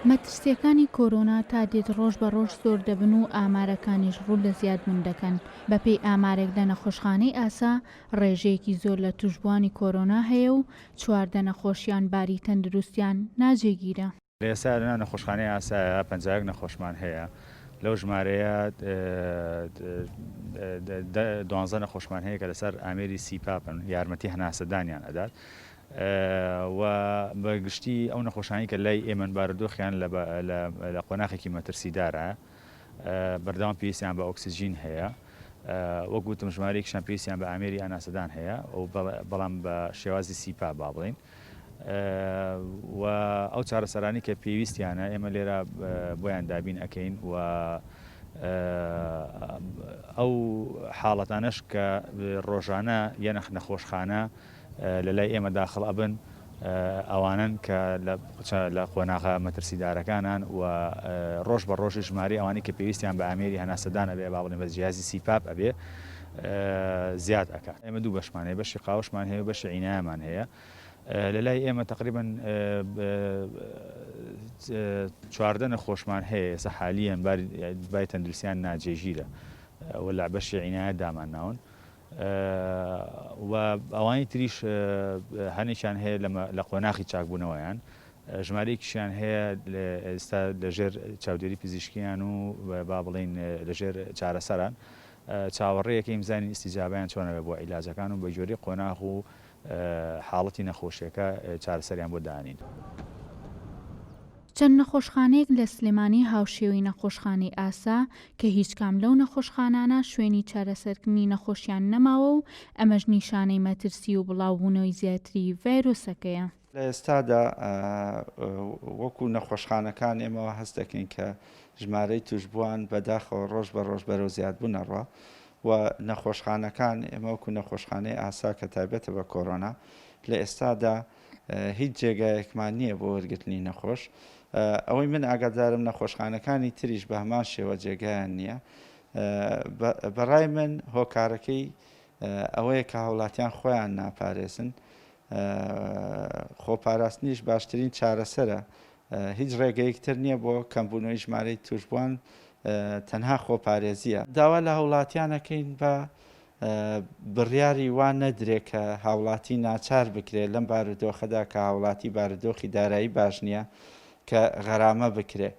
مەترسیەکانی کۆرۆنا تا دێت ڕۆژ بە ڕۆژ زۆر دەبن و ئامارەکانیش ڕوو لە زیادبوون دەکەن. بەپێی ئامارێک لە نەخۆشخانەی ئاسا ڕێژەیەکی زۆر لە توشبوانی کۆرۆنا هەیە و 14 نەخۆشیان باری تەندروستیان ناجێگیرە. لە ئێستا لە نەخۆشخانەی ئاسایە 50 نەخۆشمان هەیە. لەو ژمارەیە 12 نەخۆشمان هەیە کە لەسەر ئامێری سیپاپن یارمەتی هەناسەدانیان ئەدات. و بەگشتی ئەو نەخۆشانی کە لای ئێمە بارودۆخیان لە قۆناغێکی مەترسیدارە بەردەوام پێویستیان بە ئۆکسیژین هەیە، وەک گوتم ژمارەیەکیشان پێویستیان بە ئامێری ئەناسەدان هەیە و بەڵام بە شێوازی سیپا با بڵین. و ئەو چارەسەرانی کە پێویستیانە ئێمە لێرە بۆیان دابین ئەەکەین و ئەو حاڵەتانەش کە ڕۆژانە یەنە نەخۆشخانە لە لای ئێمە داخڵ ئەبن ئەوانن کە لە قۆناغە مەترسیدارەکانان و ڕۆژ بە ڕۆژی ژماری ئەوانی کە پێویستیان بە ئامێری هەناسەدان ئەبێ با بڵێن بە جیازی سیپاپ ئەبێ زیاد ئەکات. ئێمە دوو بەشمان هەیە، بەشی قاوشمان هەیە و بەشی عینایەمان هەیە. لە لای ئێمە تقریبا 14 نەخۆشمان هەیە ئێستا حالیان بای تەندروستیان ناجێژیرە و لە بەشی عینایە دامان ناون و ئەوانی تریش هەنێکیان هەیە لە قۆناغی چاکبوونەوەیان، ژمارەیەکیشیان هەیە ئێستا لەژێر چاودێری پزیشکیان و با بڵین لەژێر چارەسەران چاوەڕێیەکەی زانی ئیستیجابیان چۆنەوێ بۆ عیلاجەکان و بە جۆری قۆناغ و حاڵەتی نەخۆشیەکە چارەسەریان بۆ دانین. چەند نەخۆشخانەیەک لە سلێمانی هاوشێوەی نەخۆشخانەی ئاسا کە هیچ کام لەو نەخۆشخانانە شوێنی چارەسەرکردنی نەخۆشیان نەماوە و ئەمەش نیشانەی مەترسی و بڵاوبوونەوەی زیاتری ڤایرۆسەکەیە. لە ئێستادا وەکو نەخۆشخانەکان ئێمەوە هەست دەکەین کە ژمارەی توشبووان بەداخەوە ڕۆژ بە ڕۆژ بەرەو زیادبوونەڕوا و نەخۆشخانەکان ئێمە وەکو نەخۆشخانەی ئاسا کە تایبەتە بە کۆرۆنا لە ئێستادا هیچ جێگایەکمان نییە بۆ وەرگرتنی نەخۆش. ئەوەی من ئاگادارم نەخۆشخانەکانی تریش بە هەمان شێوە جێگایان نییە. بەڕای من هۆکارەکەی ئەوەیە کە هاوڵاتیان خۆیان ناپارێزن، خۆپاراستنیش باشترین چارەسەرە. هیچ ڕێگەیەکتر نییە بۆ کەمبوونەوەی ژمارەی توشبوان، تەنها خۆپارێزیە. داوا لە هاوڵاتیانەکەین بە بڕیاری وان نەدرێت کە هاوڵاتی ناچار بکرێت لەم بارودۆخەدا کە هاوڵاتی بارودۆخی دارایی باش نییە کە غەرامە بکرێت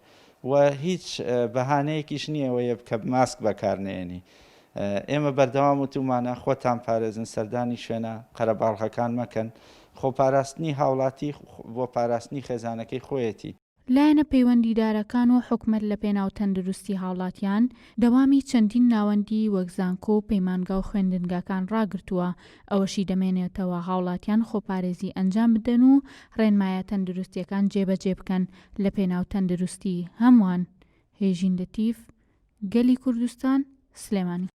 و هیچ بەهانەیەکیش نییەوەیە کە ماسک بەکارنێنی. ئێمە بەردەوام وتومانە خۆتان پارێزن، سەردانی شوێنە قەرەباڵغەکان مەکەن، خۆپاراستنی هاوڵاتی بۆ پاراستنی خێزانەکەی خۆیەتی. لایەنە پەیوەندیدارەکان و حکومەت لە پێناو تەندروستی هاوڵاتیان دەوامی چەندین ناوەندی وەک زانکۆ و پەیمانگا و خوێندنگاکان ڕاگرتووە. ئەوەشی دەمێنێتەوە هاوڵاتیان خۆپارێزی ئەنجام بدەن و ڕێنمایە تەندروستیەکان جێبەجێ بکەن لە پێناو تەندروستی هەمووان. هێژین لەتیف، گەلی کوردستان، سلێمانی.